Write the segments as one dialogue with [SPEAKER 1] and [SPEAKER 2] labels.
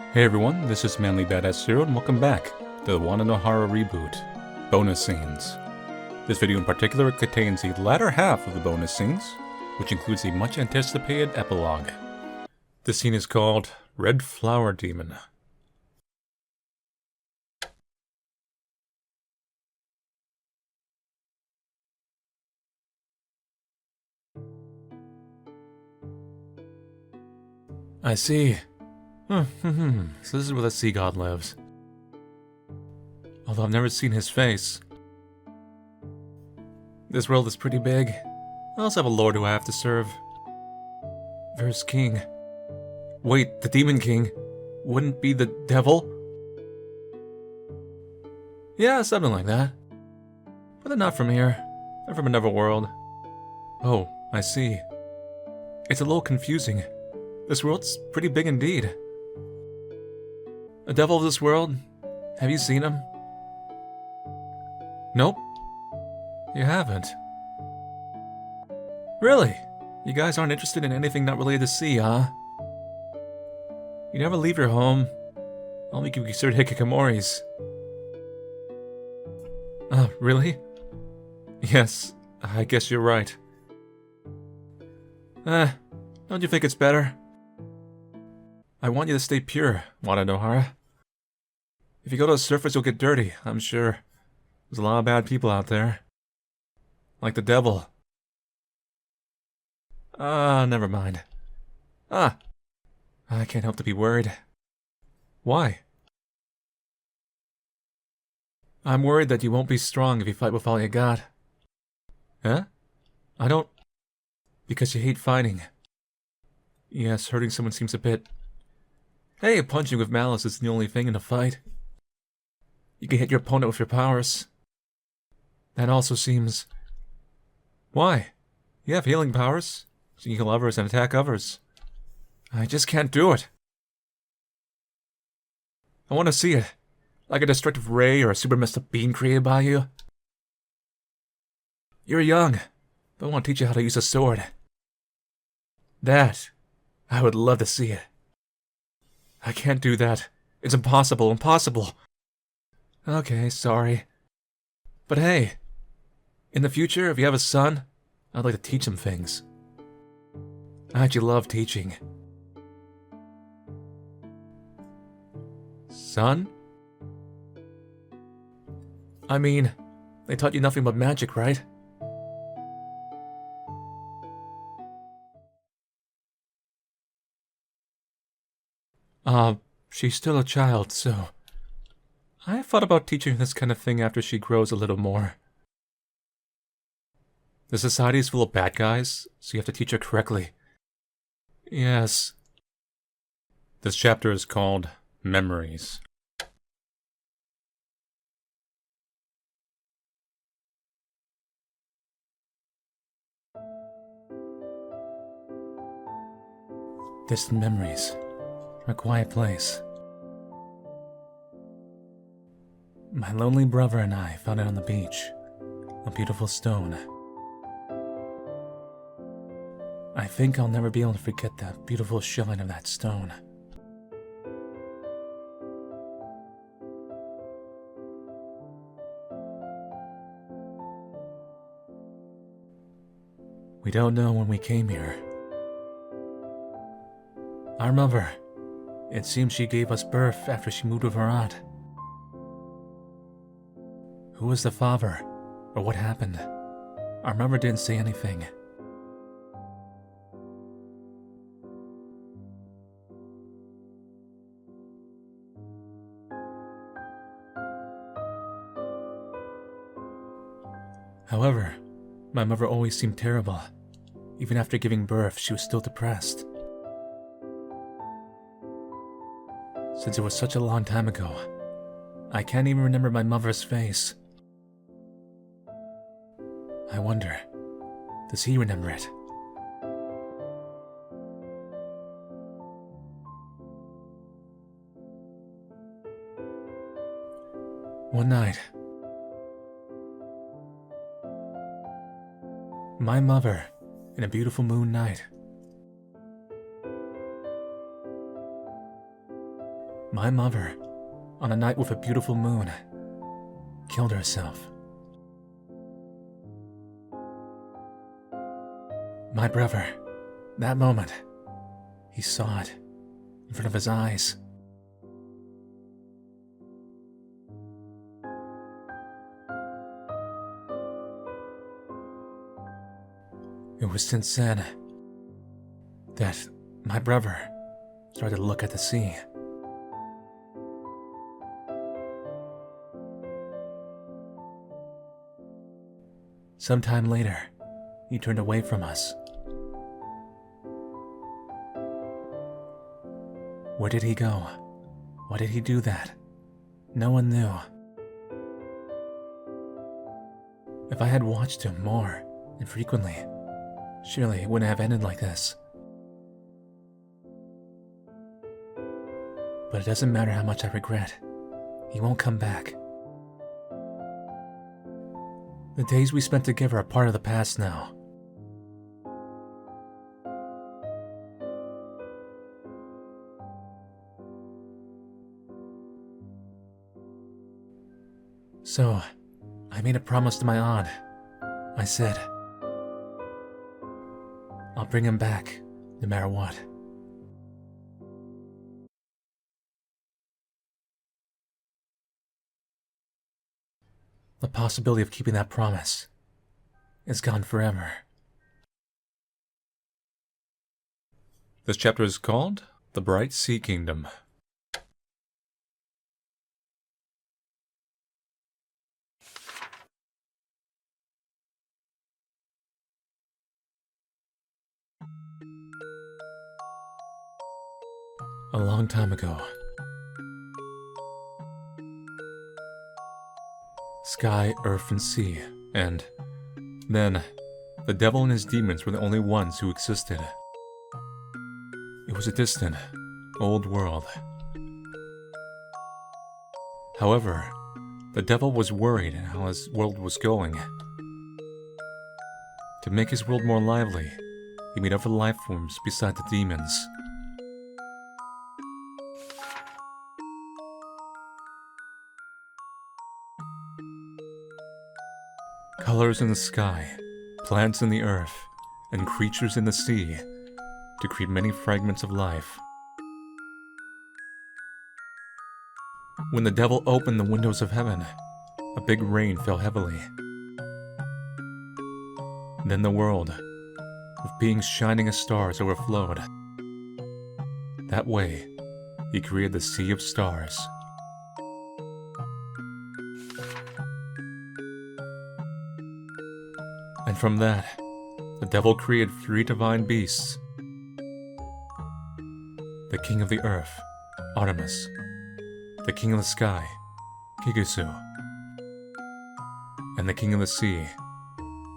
[SPEAKER 1] Hey everyone, this is Manly Badass Zero and welcome back to the Wadanohara Reboot bonus scenes. This video in particular contains the latter half of the bonus scenes, which includes the much anticipated epilogue. This scene is called Red Flower Demon. I see. So this is where the sea god lives. Although I've never seen his face. This world is pretty big. I also have a lord who I have to serve. There's King. Wait, the Demon King wouldn't be the devil? Yeah, something like that. But they're not from here. They're from another world. Oh, I see. It's a little confusing. This world's pretty big indeed. The devil of this world? Have you seen him? Nope. You haven't. Really? You guys aren't interested in anything not related to sea, huh? You never leave your home. All we can be considered hikikomoris. Really? Yes, I guess you're right. Don't you think it's better? I want you to stay pure, Wadanohara. If you go to the surface, you'll get dirty, I'm sure. There's a lot of bad people out there. Like the devil. Never mind. I can't help to be worried. Why? I'm worried that you won't be strong if you fight with all you got. Huh? I don't... Because you hate fighting. Yes, hurting someone seems a bit... Hey, punching with malice is the only thing in a fight. You can hit your opponent with your powers. That also seems... Why? You have healing powers, so you can heal others and attack others. I just can't do it. I want to see it. Like a destructive ray or a super messed up beam created by you. You're young, but I want to teach you how to use a sword. That, I would love to see it. I can't do that. It's impossible. Okay, sorry. But hey, in the future, if you have a son, I'd like to teach him things. I actually love teaching. Son? I mean, they taught you nothing but magic, right? She's still a child, so... I thought about teaching her this kind of thing after she grows a little more. The society is full of bad guys, so you have to teach her correctly. Yes. This chapter is called Memories. Distant memories. A quiet place. My lonely brother and I found it on the beach. A beautiful stone. I think I'll never be able to forget the beautiful shine of that stone. We don't know when we came here. Our mother, it seems she gave us birth after she moved with her aunt. Who was the father, or what happened? Our mother didn't say anything. However, my mother always seemed terrible. Even after giving birth, she was still depressed. Since it was such a long time ago, I can't even remember my mother's face. I wonder, does he remember it? One night, my mother, in a beautiful moon night, My mother, on a night with a beautiful moon, killed herself. My brother, that moment, he saw it in front of his eyes. It was since then that my brother started to look at the sea. Sometime later, he turned away from us. Where did he go? Why did he do that? No one knew. If I had watched him more and frequently, surely it wouldn't have ended like this. But it doesn't matter how much I regret. He won't come back. The days we spent together are part of the past now. So, I made a promise to my aunt. I said, I'll bring him back, no matter what. The possibility of keeping that promise is gone forever. This chapter is called The Bright Sea Kingdom. A long time ago, sky, earth, and sea, and then the devil and his demons were the only ones who existed. It was a distant, old world. However, the devil was worried how his world was going. To make his world more lively, he made other life forms beside the demons. Colors in the sky, plants in the earth, and creatures in the sea to create many fragments of life. When the devil opened the windows of heaven, a big rain fell heavily. Then the world, with beings shining as stars, overflowed. That way, he created the Sea of Stars. And from that, the devil created 3 divine beasts. The king of the earth, Artemis. The king of the sky, Kigusu. And the king of the sea,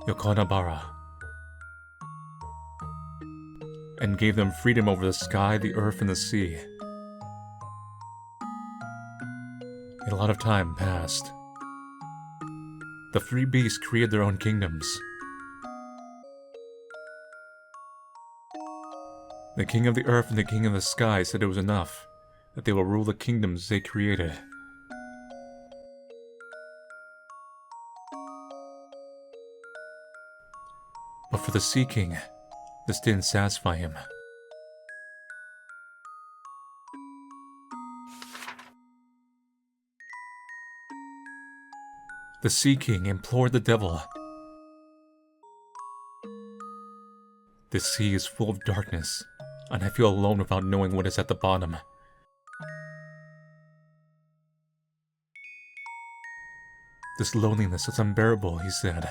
[SPEAKER 1] Yokonabara. And gave them freedom over the sky, the earth, and the sea. And a lot of time passed. The 3 beasts created their own kingdoms. The king of the earth and the king of the sky said it was enough, that they will rule the kingdoms they created. But for the Sea King, this didn't satisfy him. The Sea King implored the devil. The sea is full of darkness, and I feel alone without knowing what is at the bottom. This loneliness is unbearable, he said.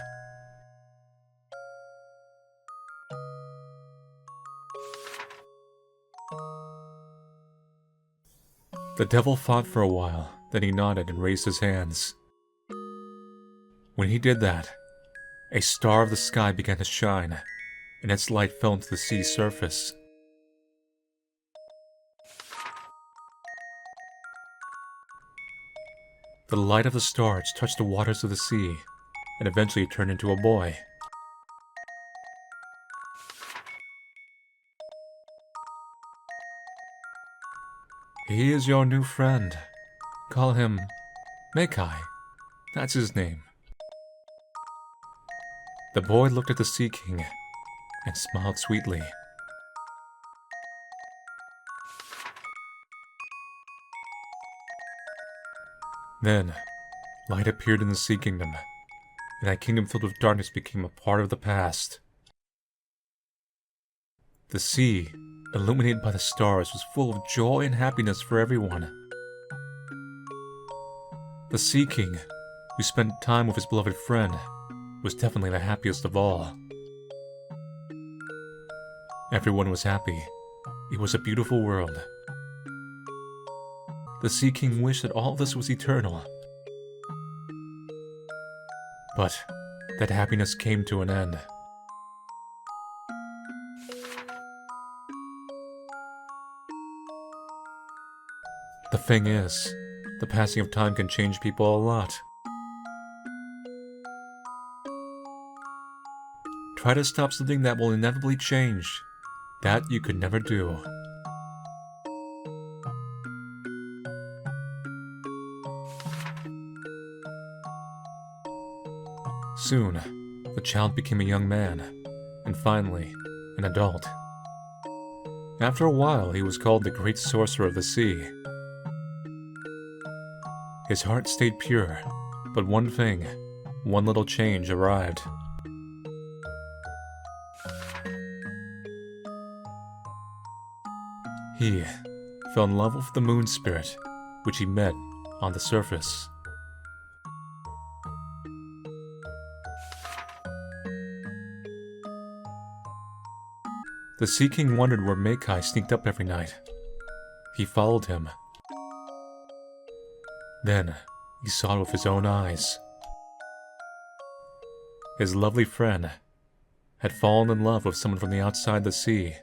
[SPEAKER 1] The devil thought for a while, then he nodded and raised his hands. When he did that, a star of the sky began to shine, and its light fell into the sea's surface. The light of the stars touched the waters of the sea, and eventually turned into a boy. He is your new friend. Call him Meikai. That's his name. The boy looked at the Sea King and smiled sweetly. Then, light appeared in the Sea Kingdom, and that kingdom filled with darkness became a part of the past. The sea, illuminated by the stars, was full of joy and happiness for everyone. The Sea King, who spent time with his beloved friend, was definitely the happiest of all. Everyone was happy. It was a beautiful world. The Sea King wished that all this was eternal. But that happiness came to an end. The thing is, the passing of time can change people a lot. Try to stop something that will inevitably change. That you could never do. Soon, the child became a young man, and finally, an adult. After a while, he was called the Great Sorcerer of the Sea. His heart stayed pure, but one little change arrived. He fell in love with the moon spirit, which he met on the surface. The Sea King wondered where Meikai sneaked up every night. He followed him. Then, he saw it with his own eyes. His lovely friend had fallen in love with someone from the outside the sea.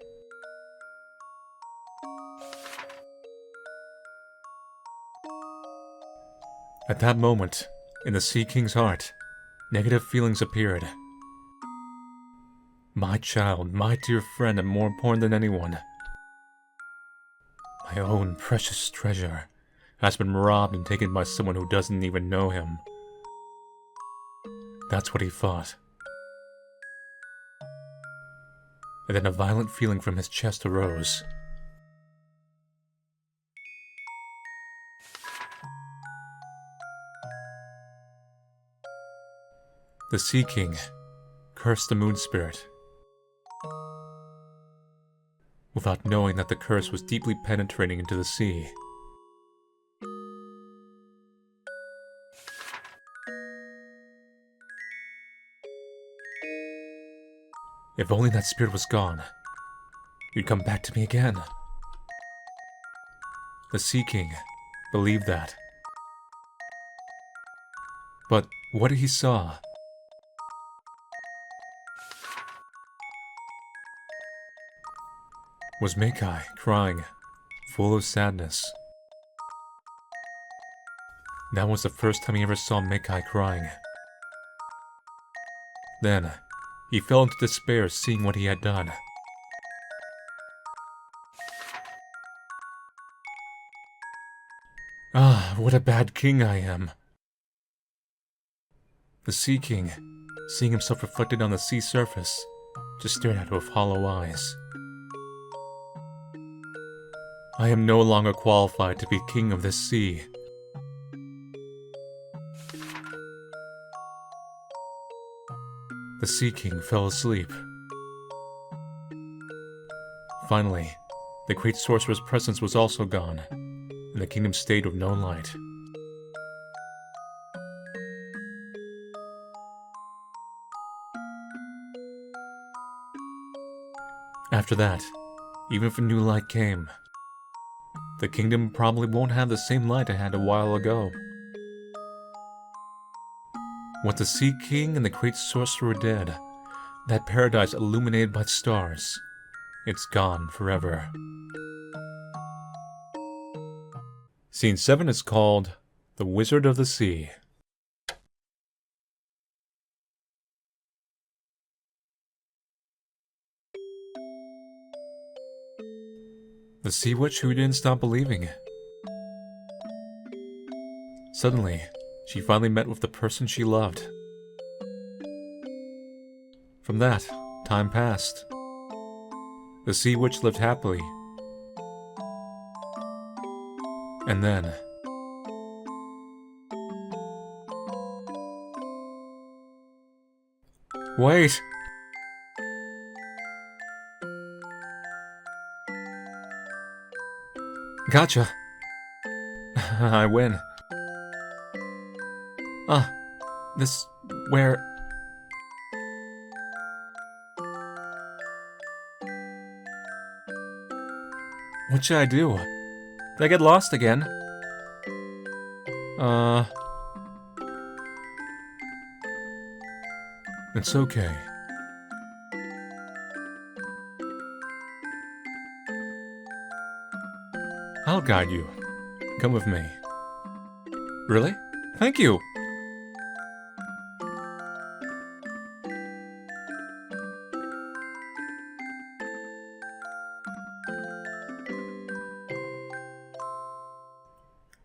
[SPEAKER 1] At that moment, in the Sea King's heart, negative feelings appeared. My child, my dear friend, am more important than anyone. My own precious treasure has been robbed and taken by someone who doesn't even know him. That's what he thought. And then a violent feeling from his chest arose. The Sea King cursed the moon spirit, without knowing that the curse was deeply penetrating into the sea. If only that spirit was gone, you'd come back to me again. The Sea King believed that. But what he saw was Meikai crying, full of sadness. That was the first time he ever saw Meikai crying. Then, he fell into despair seeing what he had done. Ah, what a bad king I am. The Sea King, seeing himself reflected on the sea surface, just stared at it with hollow eyes. I am no longer qualified to be king of this sea. The Sea King fell asleep. Finally, the Great Sorcerer's presence was also gone, and the kingdom stayed with no light. After that, even if a new light came, the kingdom probably won't have the same light it had a while ago. What the Sea King and the Great Sorcerer did, that paradise illuminated by stars, it's gone forever. Scene 7 is called The Wizard of the Sea. The Sea Witch who didn't stop believing Suddenly, she finally met with the person she loved. From that, time passed. The sea witch lived happily. And then... Wait! Gotcha! I win. This... where... What should I do? Did I get lost again? It's okay. I'll guide you. Come with me. Really? Thank you!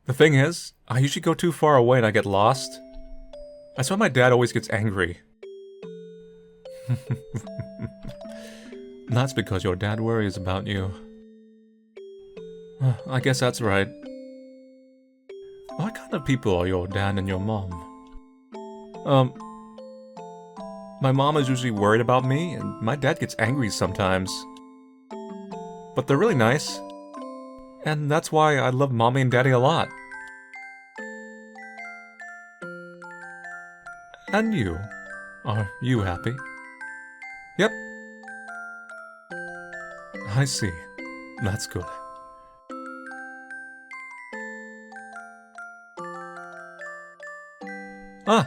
[SPEAKER 1] The thing is, I usually go too far away and I get lost. That's why my dad always gets angry. That's because your dad worries about you. I guess that's right. What kind of people are your dad and your mom? My mom is usually worried about me, and my dad gets angry sometimes. But they're really nice. And that's why I love mommy and daddy a lot. And you? Are you happy? Yep. I see. That's good. Ah!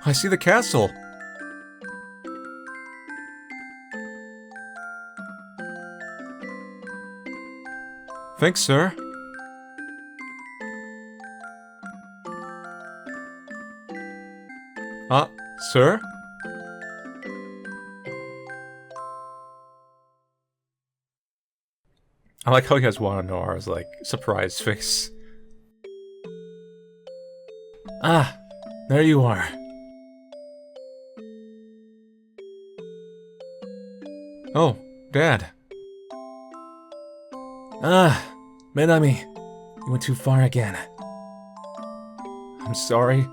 [SPEAKER 1] I see the castle! Thanks, sir. Sir? I like how he has Wadanohara's, like, surprised face. Ah, there you are. Oh, Dad. Minami, you went too far again. I'm sorry.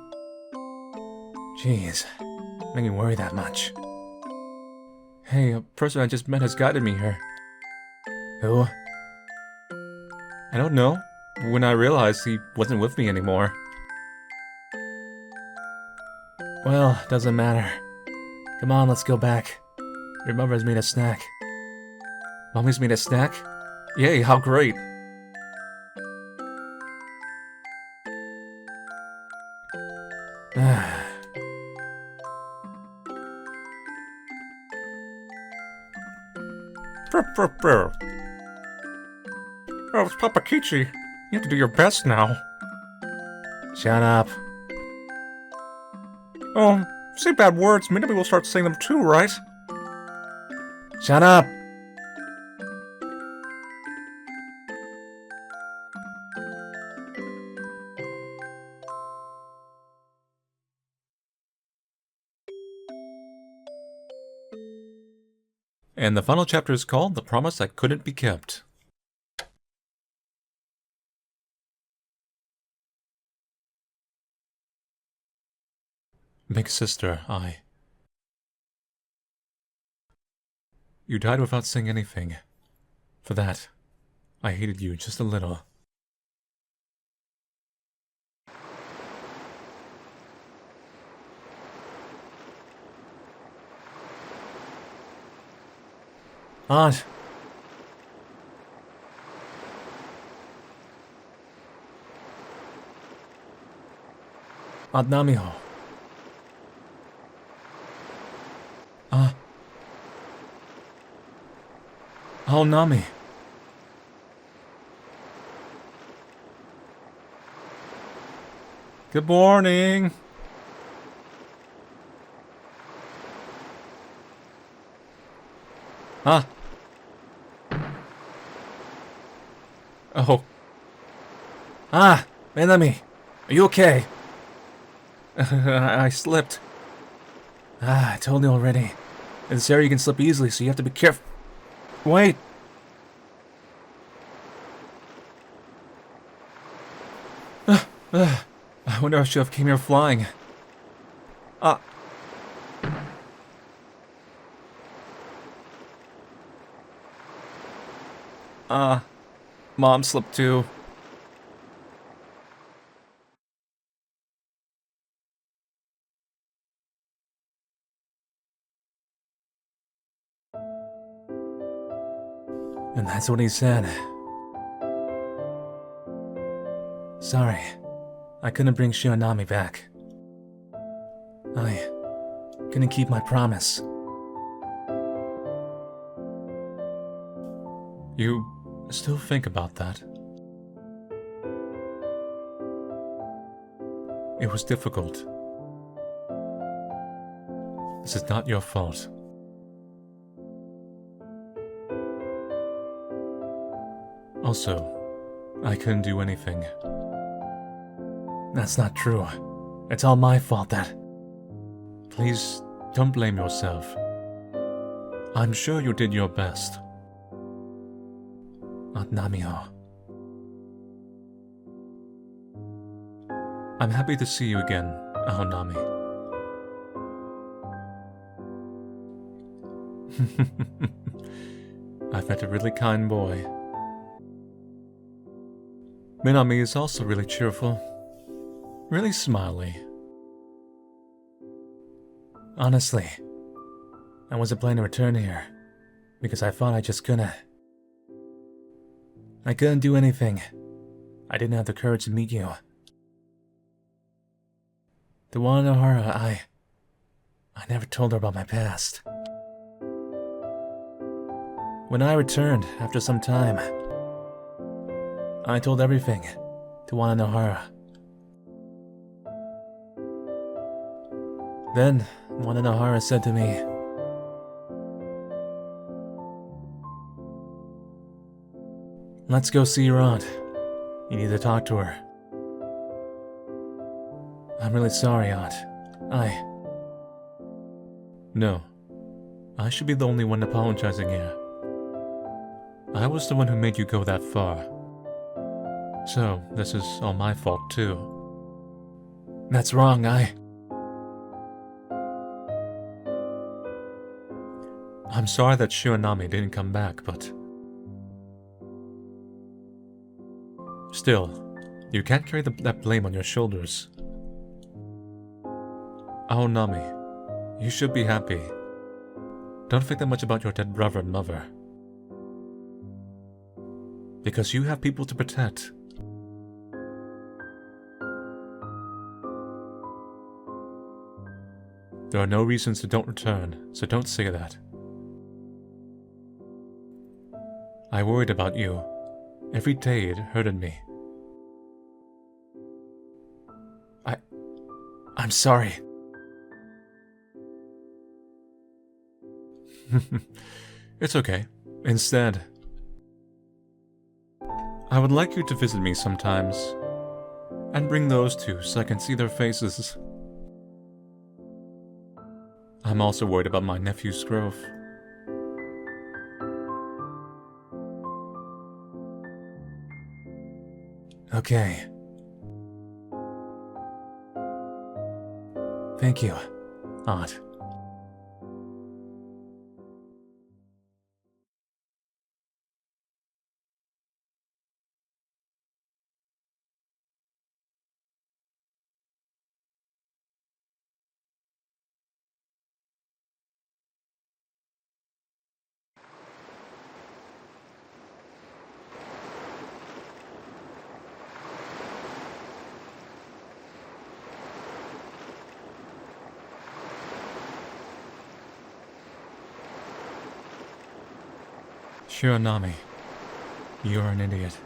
[SPEAKER 1] Jeez, made me worry that much. Hey, a person I just met has guided me here. Who? I don't know. When I realized he wasn't with me anymore. Well, doesn't matter. Come on, let's go back. Your mother's made a snack. Mommy's made a snack? Yay, how great! Oh, it's Papa Kichi. You have to do your best now. Shut up. Oh, say bad words, maybe we'll start saying them too, right? Shut up! And the final chapter is called The Promise That Couldn't Be Kept. Big sister, You died without saying anything. For that, I hated you just a little. Aunt! Aunt Namiho. Oh, Nami. Good morning. Ah! Oh. Ah! Enemy! Are you okay? I slipped. Ah, I told you already. In this area you can slip easily, so you have to be careful. Wait! I wonder if I should have came here flying. Ah! Mom slipped too. And that's what he said. Sorry, I couldn't bring Shionami back. I couldn't keep my promise. You still think about that? It was difficult. This is not your fault. Also, I couldn't do anything. That's not true. It's all my fault that... Please, don't blame yourself. I'm sure you did your best. Not Namio. I'm happy to see you again, Aonami. I've met a really kind boy. Minami is also really cheerful. Really smiley. Honestly, I wasn't planning to return here, because I thought I just couldn't. I couldn't do anything. I didn't have the courage to meet you. The Wadanohara, I never told her about my past. When I returned, after some time, I told everything to Wadanohara. Then, Wadanohara said to me, "Let's go see your aunt. You need to talk to her." I'm really sorry, Aunt. No. I should be the only one apologizing here. I was the one who made you go that far. So, this is all my fault, too. That's wrong, I'm sorry that Shionami didn't come back, but... Still, you can't carry that blame on your shoulders. Aonami, you should be happy. Don't think that much about your dead brother and mother. Because you have people to protect. There are no reasons to don't return, so don't say that. I worried about you. Every day it hurted me. I'm sorry. It's okay. Instead, I would like you to visit me sometimes. And bring those two so I can see their faces. I'm also worried about my nephew's growth. Okay. Thank you, Aunt. Shionami, you're an idiot.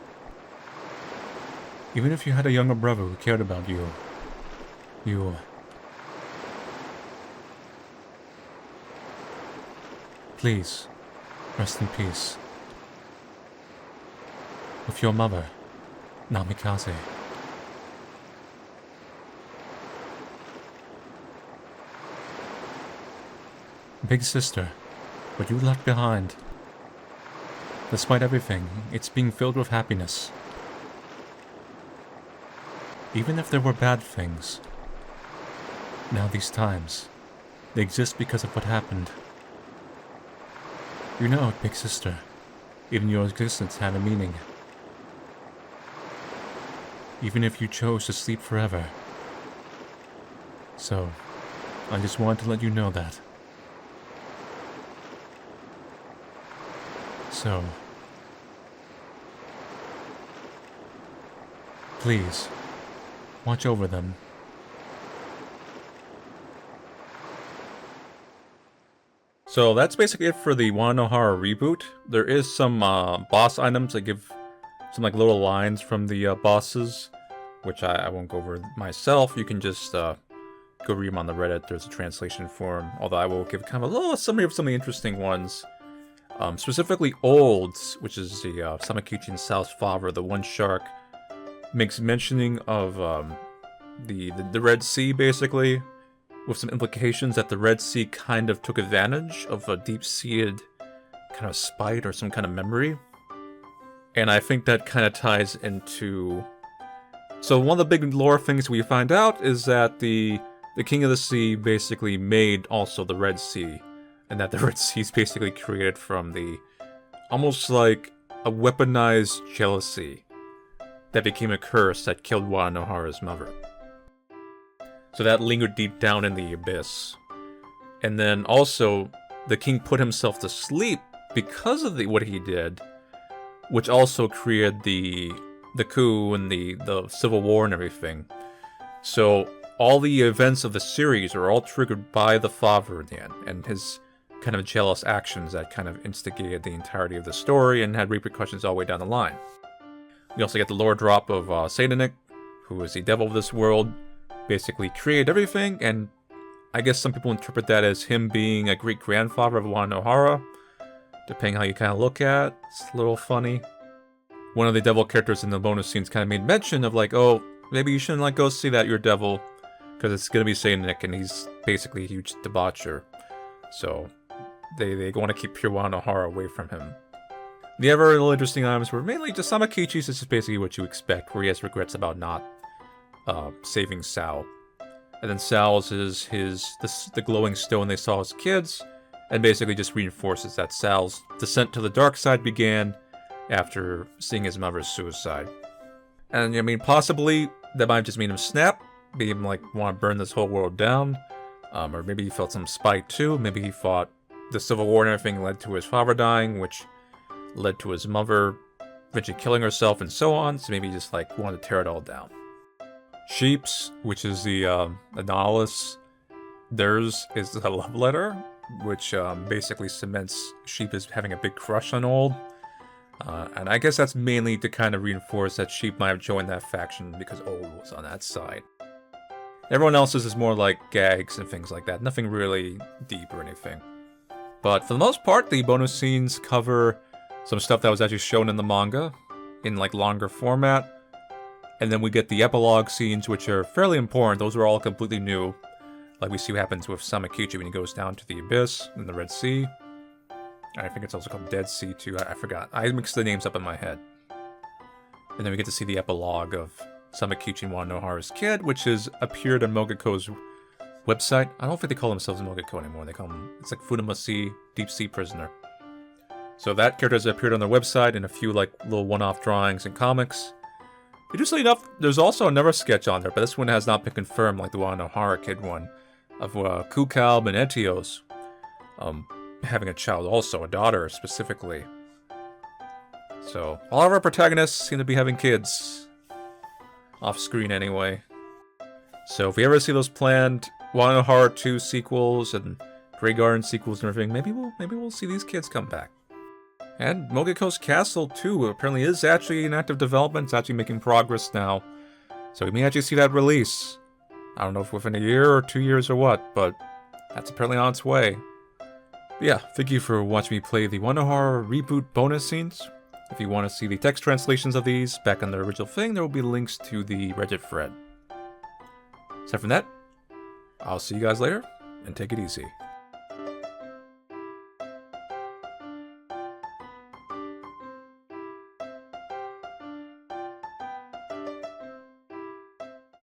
[SPEAKER 1] Even if you had a younger brother who cared about you, Please, Rest in peace. With your mother, Namikaze. Big sister, what you left behind. Despite everything, it's being filled with happiness. Even if there were bad things, now these times, they exist because of what happened. You know it, big sister. Even your existence had a meaning. Even if you chose to sleep forever. So, I just wanted to let you know that. So, please, watch over them. So that's basically it for the Wadanohara reboot. There is some boss items that give some like little lines from the bosses, which I won't go over myself. You can just go read them on the Reddit. There's a translation for them. Although I will give kind of a little summary of some of the interesting ones. Specifically Olds, which is the Samakichi and Sal's father, the one shark, makes mentioning of the Red Sea, basically, with some implications that the Red Sea kind of took advantage of a deep-seated kind of spite or some kind of memory. And I think that kind of ties into... So one of the big lore things we find out is that the King of the Sea basically made also the Red Sea. And that the Red Sea is basically created from the... almost like a weaponized jealousy that became a curse that killed Wadanohara's mother. So that lingered deep down in the abyss. And then also, the king put himself to sleep because of what he did, which also created the coup and the civil war and everything. So all the events of the series are all triggered by the father then, and his kind of jealous actions that kind of instigated the entirety of the story and had repercussions all the way down the line. We also get the lore drop of Satanik, who is the devil of this world, basically created everything, and I guess some people interpret that as him being a great-grandfather of Wadanohara, depending how you kind of look at it. It's a little funny. One of the devil characters in the bonus scenes kind of made mention of like, oh, maybe you shouldn't like go see that, you're devil, because it's going to be Satanik, and he's basically a huge debaucher. So they want to keep pure Wadanohara away from him. The other little interesting items were mainly just Samakichi's. This is basically what you expect, where he has regrets about not saving Sal. And then Sal's is the glowing stone they saw as kids, and basically just reinforces that Sal's descent to the dark side began after seeing his mother's suicide. And I mean, possibly that might have just made him snap, made him like want to burn this whole world down, or maybe he felt some spite too. Maybe he thought the civil war and everything led to his father dying, which led to his mother eventually killing herself and so on, so maybe he just like wanted to tear it all down. Sheep's, which is the Nautilus, theirs is a love letter, which basically cements Sheep as having a big crush on Old. And I guess that's mainly to kind of reinforce that Sheep might have joined that faction because Old was on that side. Everyone else's is more like gags and things like that, nothing really deep or anything. But for the most part, the bonus scenes cover some stuff that was actually shown in the manga, in like longer format. And then we get the epilogue scenes, which are fairly important. Those are all completely new. Like we see what happens with Samakichi when he goes down to the Abyss in the Red Sea. I think it's also called Dead Sea too, I forgot. I mixed the names up in my head. And then we get to see the epilogue of Samakichi and Wadanohara's kid, which has appeared on Mogeko's website. I don't think they call themselves Mogeko anymore. They call them, it's like Funimasi, Deep Sea Prisoner. So that character has appeared on their website in a few like little one-off drawings and comics. Interestingly enough, there's also another sketch on there, but this one has not been confirmed like the Wadanohara kid one, of Kukalb and Etios having a child also, a daughter specifically. So, all of our protagonists seem to be having kids. Off screen anyway. So if we ever see those planned Wadanohara 2 sequels and Grey Garden sequels and everything, maybe we'll see these kids come back. And Mogeko's Castle, too, apparently is actually in active development. It's actually making progress now. So we may actually see that release. I don't know if within a year or 2 years or what, but that's apparently on its way. Yeah, thank you for watching me play the Wadanohara Reboot bonus scenes. If you want to see the text translations of these back on the original thing, there will be links to the Reddit thread. Aside from that, I'll see you guys later, and take it easy.